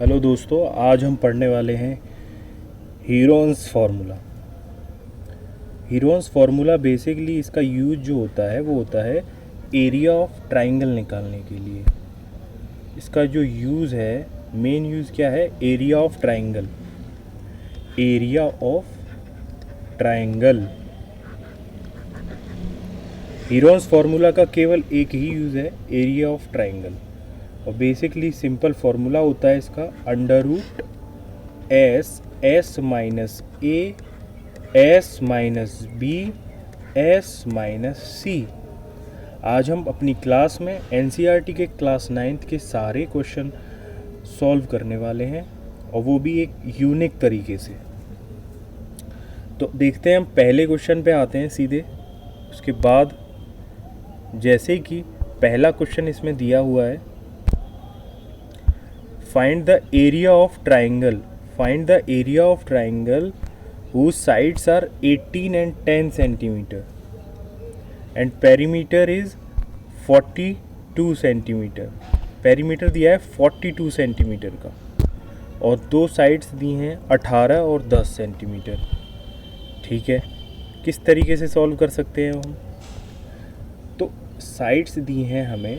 Hello दोस्तों, आज हम पढ़ने वाले हैं Heron's formula. Heron's formula basically इसका यूज जो होता है वो होता है एरिया ऑफ ट्राइंगल निकालने के लिए। इसका जो यूज़ है, मेन यूज़ क्या है? Area of triangle. Area of triangle. Heron's formula का केवल एक ही यूज़ है, एरिया ऑफ ट्राइंगल। और बेसिकली सिंपल फार्मूला होता है इसका under root S minus A S minus B S minus C. आज हम अपनी क्लास में एनसीईआरटी के क्लास 9th के सारे क्वेश्चन सॉल्व करने वाले हैं, और वो भी एक यूनिक तरीके से। तो देखते हैं, हम पहले क्वेश्चन पे आते हैं सीधे। उसके बाद जैसे कि पहला क्वेश्चन इसमें दिया हुआ है, find the area of triangle whose sides are 18 and 10 centimeter and perimeter is 42 centimeter। Perimeter दिया है 42 सेंटीमीटर का, और दो साइड्स दी हैं 18 और 10 सेंटीमीटर। ठीक है, किस तरीके से सॉल्व कर सकते हैं हम? तो साइड्स दी हैं हमें।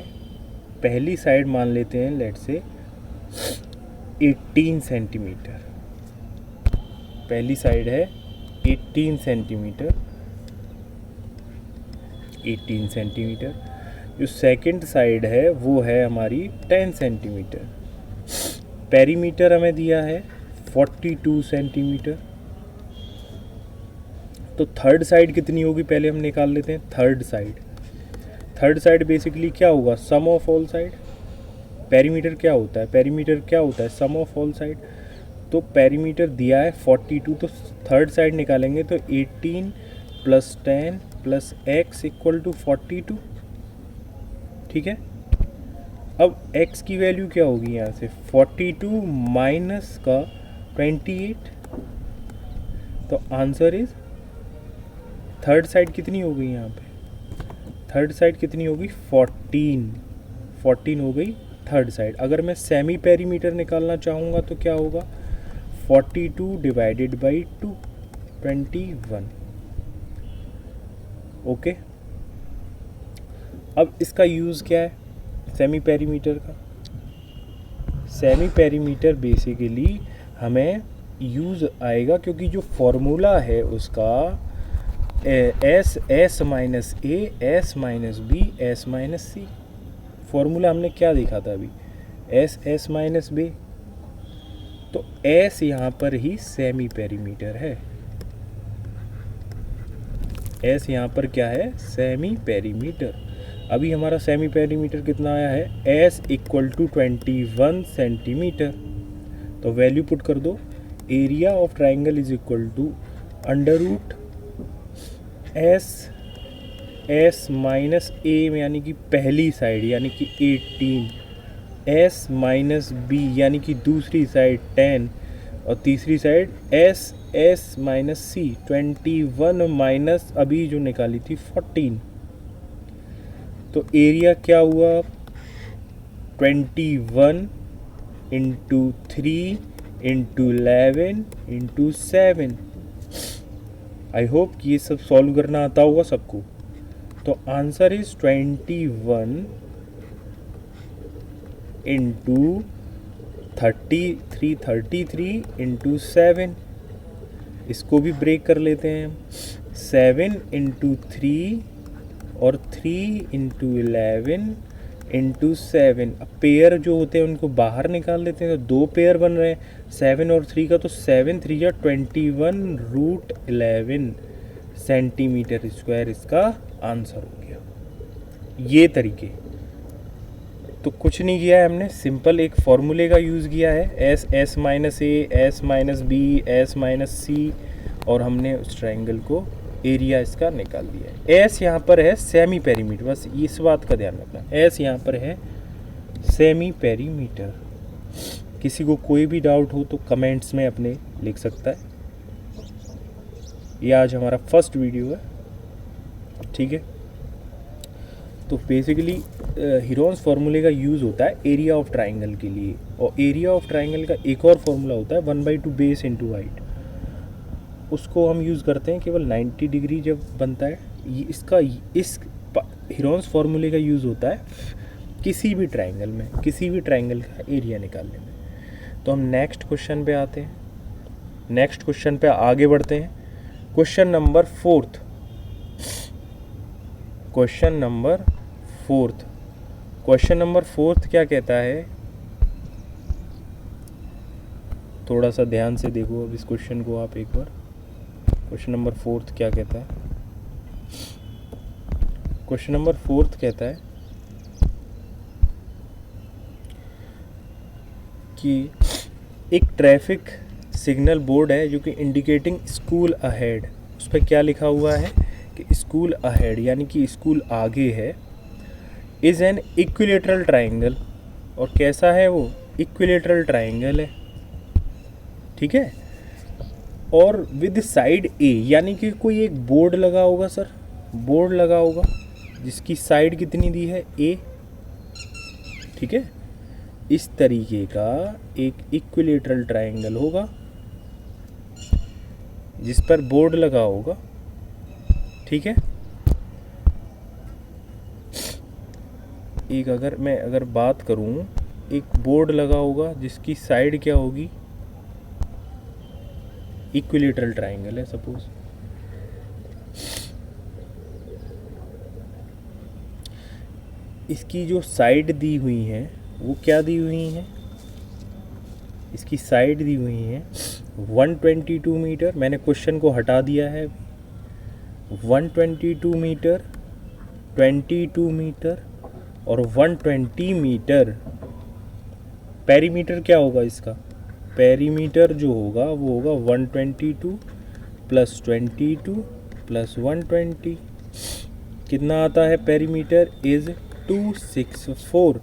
पहली साइड मान लेते हैं, लेट से 18 सेंटीमीटर। पहली साइड है 18 सेंटीमीटर। 18 सेंटीमीटर। जो सेकंड साइड है वो है हमारी 10 सेंटीमीटर। पेरीमीटर हमें दिया है 42 सेंटीमीटर। तो थर्ड साइड कितनी होगी पहले हम निकाल लेते हैं। थर्ड साइड बेसिकली क्या होगा? Sum of all side. Perimeter क्या होता है? पेरीमीटर क्या होता है? Sum of all side. तो पेरीमीटर दिया है 42, तो थर्ड साइड निकालेंगे तो 18 plus 10 plus x equal to 42। ठीक है, अब x की वैल्यू क्या होगी यहाँ से? 42 माइनस का 28। तो आंसर इज थर्ड साइड कितनी हो गई यहाँ पे? थर्ड साइड कितनी होगी? 14 हो गई थर्ड साइड। अगर मैं सेमी पेरीमीटर निकालना चाहूँगा तो क्या होगा? 42 डिवाइडेड बाई 2, 21। ओके, अब इसका यूज़ क्या है सेमी पेरीमीटर का? सेमी पेरीमीटर बेसिकली हमें यूज़ आएगा क्योंकि जो फॉर्मूला है उसका S minus A S minus B S minus C. Formula हमने क्या देखा था अभी? S minus B. तो एस यहाँ पर ही सेमी पेरीमीटर है। एस यहाँ पर क्या है? Semi perimeter. अभी हमारा सेमी पेरीमीटर कितना आया है? S equal to 21 centimetre. तो वैल्यू पुट कर दो। Area of triangle is equal to under root S minus A यानी कि पहली साइड यानी कि 18, एस माइनस बी यानी कि दूसरी साइड 10, और तीसरी साइड एस माइनस सी 21 माइनस अभी जो निकाली थी 14। तो एरिया क्या हुआ? 21 into 3 into 11 into 7। I hope कि ये सब सॉल्व करना आता होगा सबको। तो आंसर इज 21 इंटू 33 इंटू 7। इसको भी ब्रेक कर लेते हैं। 7 इंटू 3 और 3 इंटू 11 इंटू 7। अब पेयर जो होते हैं उनको बाहर निकाल लेते हैं, तो दो पेयर बन रहे हैं 7 और 3 का। तो 7 3 या 21 रूट 11 सेंटीमीटर स्क्वायर इसका आंसर हो गया। ये तरीके। तो कुछ नहीं किया है हमने, सिंपल एक फॉर्मूले का यूज़ किया है। S minus A S minus B S minus C, और हमने उस ट्राइंगल को एरिया इसका निकाल दिया है। एस यहाँ पर है सेमी पेरीमीटर, बस इस बात का ध्यान रखना। एस यहाँ पर है सेमी पेरीमीटर। किसी को कोई भी डाउट हो तो कमेंट्स में अपने लिख सकता है। ये आज हमारा फर्स्ट वीडियो है, ठीक है। तो बेसिकली हीरोन्स फार्मूले का यूज़ होता है एरिया ऑफ ट्राइंगल के लिए, और एरिया ऑफ ट्राइंगल का एक और फार्मूला होता है 1/2 बेस इंटू हाइट। उसको हम यूज़ करते हैं केवल 90 डिग्री जब बनता है। इस हीरोन्स फार्मूले का यूज़ होता है किसी भी ट्राइंगल में, किसी भी ट्राइंगल का एरिया निकालने में। तो हम नेक्स्ट क्वेश्चन पे आते हैं, नेक्स्ट क्वेश्चन पे आगे बढ़ते हैं। Question number fourth, question number fourth क्या कहता है, थोड़ा सा ध्यान से देखो अब इस क्वेश्चन को आप एक बार। क्वेश्चन नंबर फोर्थ क्या कहता है? क्वेश्चन नंबर फोर्थ कहता है कि एक ट्रैफिक सिग्नल बोर्ड है जो कि इंडिकेटिंग स्कूल अहेड, उस पर क्या लिखा हुआ है कि स्कूल अहेड यानी कि स्कूल आगे है, इज़ एन इक्विलेटरल ट्राइंगल। और कैसा है वो? इक्विलेटरल ट्राइंगल है, ठीक है। और विद साइड ए, यानी कि कोई एक बोर्ड लगा होगा सर, बोर्ड लगा होगा जिसकी साइड कितनी दी है? ए, ठीक है। इस तरीके का एक इक्विलेटरल ट्राइंगल होगा जिस पर बोर्ड लगा होगा, ठीक है। एक अगर बात करूं, एक बोर्ड लगा होगा जिसकी साइड क्या होगी? इक्विलेटरल ट्राइंगल है सपोज। इसकी जो साइड दी हुई है वो क्या दी हुई है? इसकी साइड दी हुई है 122 मीटर। मैंने क्वेश्चन को हटा दिया है। 122 मीटर, 22 मीटर और 120 मीटर। पेरीमीटर क्या होगा इसका? पेरीमीटर जो होगा वो होगा 122 प्लस 22 प्लस 120। कितना आता है? Perimeter is 264।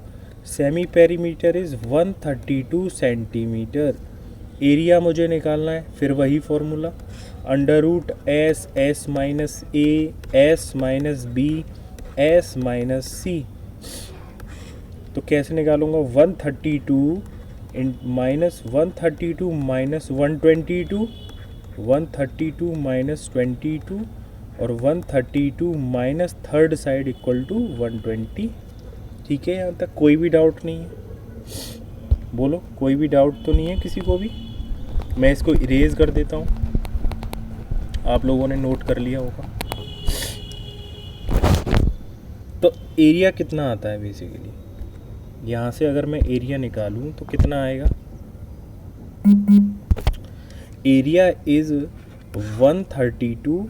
Semi perimeter is 132 centimetre. Area मुझे निकालना है, फिर वही formula, under root S, S minus A, S minus B, S minus C. तो कैसे निकालूंगा? 132 माइनस 132 माइनस 122, 132 माइनस 22 और 132 minus third side equal to 120। ठीक है, यहाँ तक कोई भी डाउट नहीं है? बोलो, कोई भी डाउट तो नहीं है किसी को भी? मैं इसको इरेज कर देता हूँ, आप लोगों ने नोट कर लिया होगा। तो एरिया कितना आता है बेसिकली? यहाँ से अगर मैं एरिया निकालूँ तो कितना आएगा? एरिया इज़ 132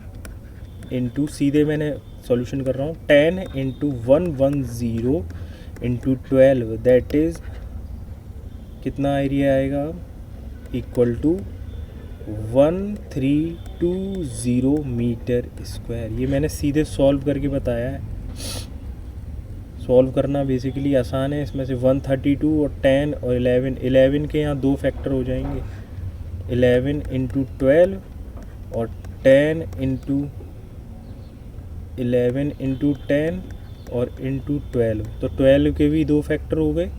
इंटू, सीधे मैंने सॉल्यूशन कर रहा हूँ, 10 इंटू 110 इंटू 12, दैट इज़ कितना एरिया आएगा? Equal to 1320 metre square. ये मैंने सीधे सॉल्व करके बताया है। सॉल्व करना बेसिकली आसान है। इसमें से 132 और 10 और 11 के यहाँ दो फैक्टर हो जाएंगे, 11 इंटू 12 और 10 इंटू 11 इंटू 10 और इंटू 12। तो 12 के भी दो फैक्टर हो गए,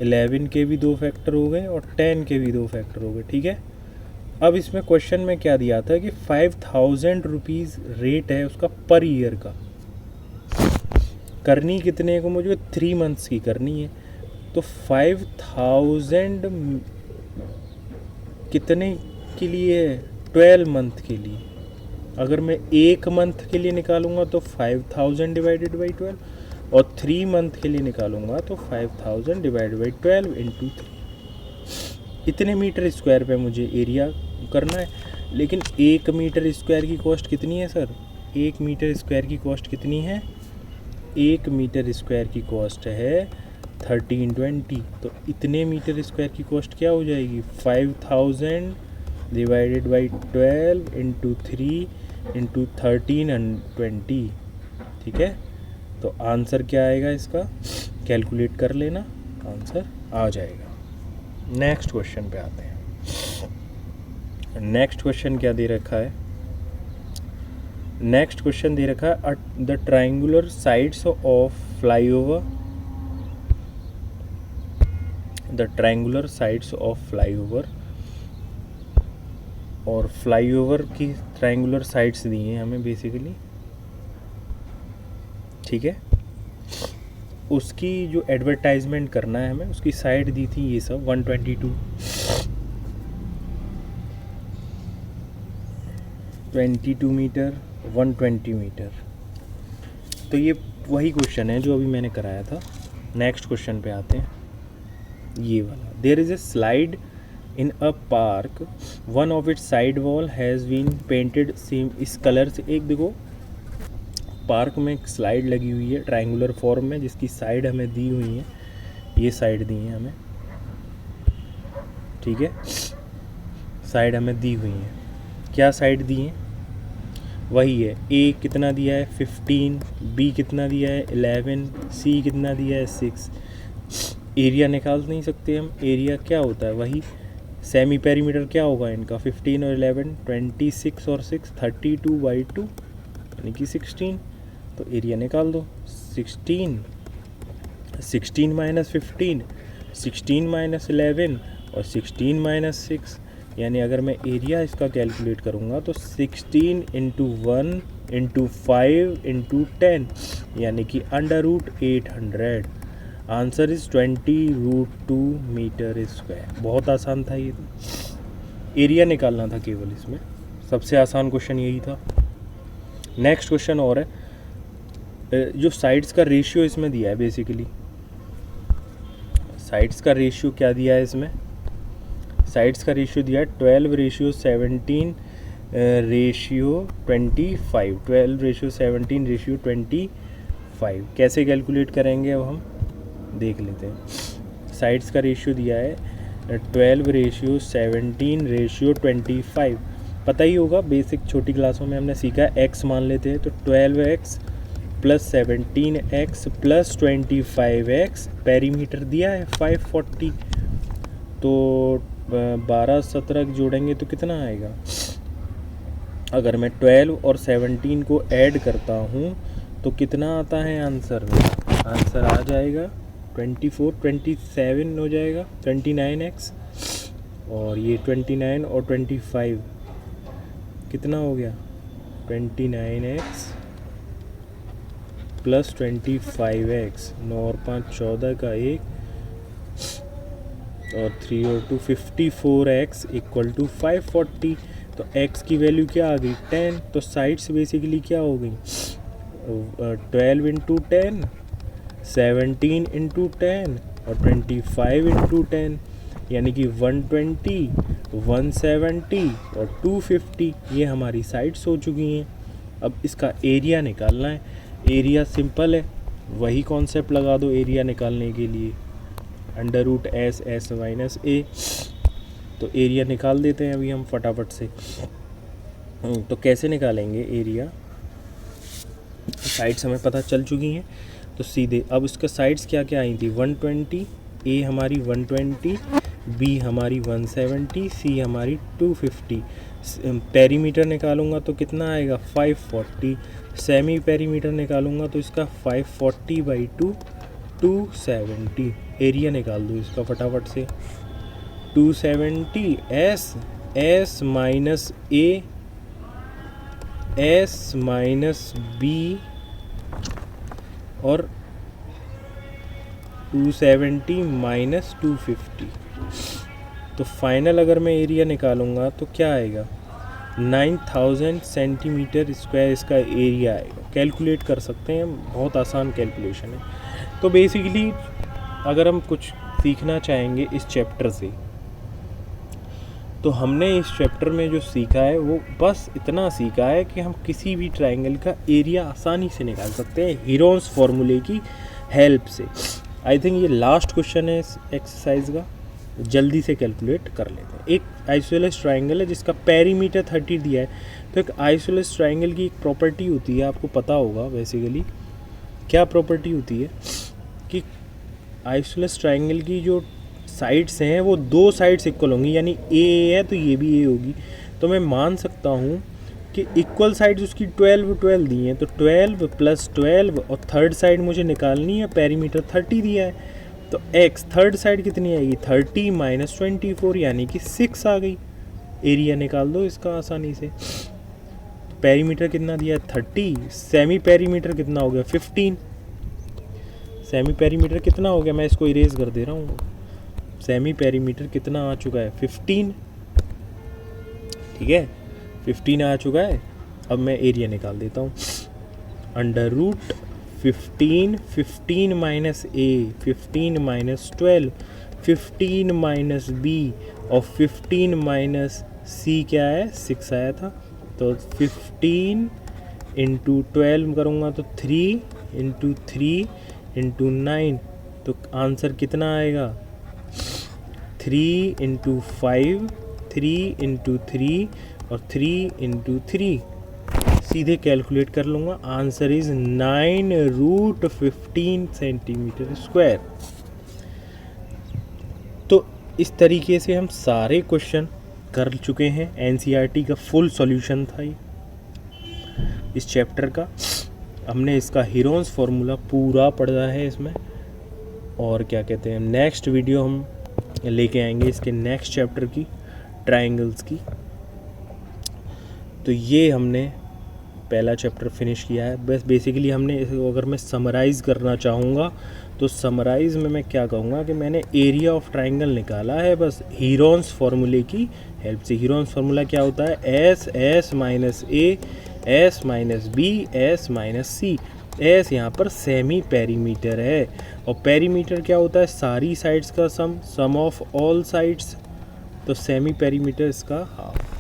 11 के भी दो फैक्टर हो गए और 10 के भी दो फैक्टर हो गए। ठीक है। अब इसमें क्वेश्चन में क्या दिया था कि 5000 रुपीज़ रेट है उसका पर ईयर का। करनी कितने को? मुझे 3 मंथ्स की करनी है। तो 5000 कितने के लिए है? 12 मंथ के लिए। अगर मैं 1 मंथ के लिए निकालूंगा तो 5000 डिवाइडेड बाई 12, और 3 मंथ के लिए निकालूंगा तो 5000 डिवाइडेड बाई 12 इंटू 3। इतने मीटर स्क्वायर पे मुझे एरिया करना है। लेकिन 1 मीटर स्क्वायर की कॉस्ट कितनी है सर? 1 मीटर स्क्वायर की कॉस्ट कितनी है? 1 मीटर स्क्वायर की कॉस्ट है 1320। तो इतने मीटर स्क्वायर की कॉस्ट क्या हो जाएगी? 5000 डिवाइडेड बाई 12 इंटू 3 इंटू 1320। ठीक है। तो आंसर क्या आएगा इसका? कैलकुलेट कर लेना, आंसर आ जाएगा। नेक्स्ट क्वेश्चन पे आते हैं। नेक्स्ट क्वेश्चन क्या दे रखा है? नेक्स्ट क्वेश्चन दे रखा है the triangular sides of flyover, the triangular sides of flyover, और फ्लाईओवर की ट्राइंगुलर साइड्स दी हैं हमें बेसिकली, ठीक है। उसकी जो एडवर्टाइजमेंट करना है हमें, उसकी साइड दी थी ये सब 122, 22 मीटर, 120 मीटर। तो ये वही क्वेश्चन है जो अभी मैंने कराया था। नेक्स्ट क्वेश्चन पे आते हैं, ये वाला। There is a slide in a park, one of its side wall has been painted same इस कलर से। एक देखो पार्क में एक स्लाइड लगी हुई है ट्रायंगुलर फॉर्म में, जिसकी साइड हमें दी हुई है, ये साइड दी है हमें, ठीक है। साइड हमें दी हुई है, क्या साइड दी है, वही है। ए कितना दिया है 15, बी कितना दिया है 11, सी कितना दिया है 6। एरिया निकाल नहीं सकते हम, एरिया क्या होता है, वही सेमी पेरीमीटर क्या होगा इनका, 15 और 11 26 और 6 32/2 यानी कि 16। तो एरिया निकाल दो, 16 माइनस 15, 16 माइनस 11 और 16 माइनस 6, यानी अगर मैं एरिया इसका कैलकुलेट करूँगा तो 16 इंटू 1 इंटू 5 इंटू 10 यानी कि √800। Answer is 20√2 metre square. बहुत आसान था ये, एरिया निकालना था केवल इसमें, सबसे आसान क्वेश्चन यही था। नेक्स्ट क्वेश्चन और है, जो साइड्स का रेशियो इसमें दिया है बेसिकली, साइड्स का रेशियो क्या दिया है इसमें, साइड्स का रेशियो दिया है 12:17 रेशियो 25, 12:17 कैसे कैलकुलेट करेंगे अब हम देख लेते हैं। साइड्स का रेशियो दिया है 12:17 रेशियो 25, पता ही होगा बेसिक छोटी क्लासों में हमने सीखा है, x मान लेते हैं। तो 12x plus 17x plus 25x, perimeter दिया है 540, तो 12 17 जोड़ेंगे तो कितना आएगा। अगर मैं 12 और 17 को ऐड करता हूँ तो कितना आता है आंसर में, आंसर आ जाएगा 27 हो जाएगा 29x, और ये 29 और 25 कितना हो गया 29x प्लस 25x, 9 और 5 14 का 1 और 3 और 2 54x इक्वल टू 540। तो x की वैल्यू क्या आ गई 10। तो साइड्स बेसिकली क्या हो गई 12 इंटू 10, 17 इंटू 10 और 25 इंटू 10, यानी कि 120, 170 और 250 ये हमारी साइड्स हो चुकी हैं। अब इसका एरिया निकालना है। एरिया सिंपल है, वही कॉन्सेप्ट लगा दो एरिया निकालने के लिए, √S माइनस A। तो एरिया निकाल देते हैं अभी हम फटाफट से। तो कैसे निकालेंगे एरिया, साइड्स हमें पता चल चुकी हैं, तो सीधे अब इसका साइड्स क्या क्या आई थी 120, A हमारी 120, B हमारी 170, C हमारी 250। पेरीमीटर निकालूंगा तो कितना आएगा 540, सेमी पेरीमीटर निकालूंगा तो इसका 540/2 270। एरिया निकाल दो इसका फटाफट से, 270 S minus A S minus B और 270 माइनस 250। तो फाइनल अगर मैं एरिया निकालूंगा तो क्या आएगा 9000 सेंटीमीटर स्क्वायर इसका एरिया आएगा। कैलकुलेट कर सकते हैं, बहुत आसान कैलकुलेशन है। तो बेसिकली अगर हम कुछ सीखना चाहेंगे इस चैप्टर से, तो हमने इस चैप्टर में जो सीखा है वो बस इतना सीखा है कि हम किसी भी ट्रायंगल का एरिया आसानी से निकाल सकते हैं हीरोन्स फार्मूले की हेल्प से। आई थिंक ये लास्ट क्वेश्चन है इस एक्सरसाइज का, जल्दी से कैलकुलेट कर लेते हैं। एक आइसोसेलेस ट्रायंगल है जिसका पेरीमीटर 30 दिया है। तो एक आइसोसेलेस ट्रायंगल की एक प्रॉपर्टी होती है, आपको पता होगा बेसिकली क्या प्रॉपर्टी होती है, कि आइसोसेलेस ट्रायंगल की जो साइड्स हैं वो दो साइड्स इक्वल होंगी, यानी ए है तो ये भी ए होगी। तो मैं मान सकता हूँ कि इक्वल साइड्स उसकी 12 दी हैं, तो 12 + 12 और थर्ड साइड मुझे निकालनी है, पेरीमीटर 30 दिया है, तो x थर्ड साइड कितनी आएगी 30 - 24 यानी कि 6 आ गई। एरिया निकाल दो इसका आसानी से। तो पेरीमीटर कितना दिया है 30, सेमी पेरीमीटर कितना हो गया 15। सेमी पेरीमीटर कितना हो गया, मैं इसको इरेज कर दे रहा हूँ। सेमी पेरीमीटर कितना आ चुका है 15, ठीक है 15 आ चुका है। अब मैं एरिया निकाल देता हूँ। √15, 15 - a, 15 - 12, 15 - b और 15 - c क्या है 6 आया था। तो 15 × 12 करूँगा तो 3 × 3 × 9, तो आंसर कितना आएगा 3 × 5, 3 × 3 और 3 × 3। सीधे कैलकुलेट कर लूँगा, आंसर इज़ 9√15 cm²। तो इस तरीके से हम सारे क्वेश्चन कर चुके हैं। एनसीईआरटी का फुल सॉल्यूशन था ये इस चैप्टर का। हमने इसका हीरोन्स फार्मूला पूरा पढ़ा है इसमें। और क्या कहते हैं, नेक्स्ट वीडियो हम लेके आएंगे इसके नेक्स्ट चैप्टर की, ट्रायंगल्स की। तो ये हमने पहला चैप्टर फिनिश किया है। बस बेसिकली हमने, अगर मैं समराइज़ करना चाहूँगा तो समराइज़ में मैं क्या कहूँगा कि मैंने एरिया ऑफ ट्रायंगल निकाला है बस हीरोन्स फार्मूले की हेल्प से। हीरोन्स फार्मूला क्या होता है, S - a, S - b, S - c। S यहाँ पर सेमी पेरीमीटर है, और पेरीमीटर क्या होता है, सारी साइड्स का सम ऑफ ऑल साइड्स। तो सेमी पेरीमीटर इसका हाफ।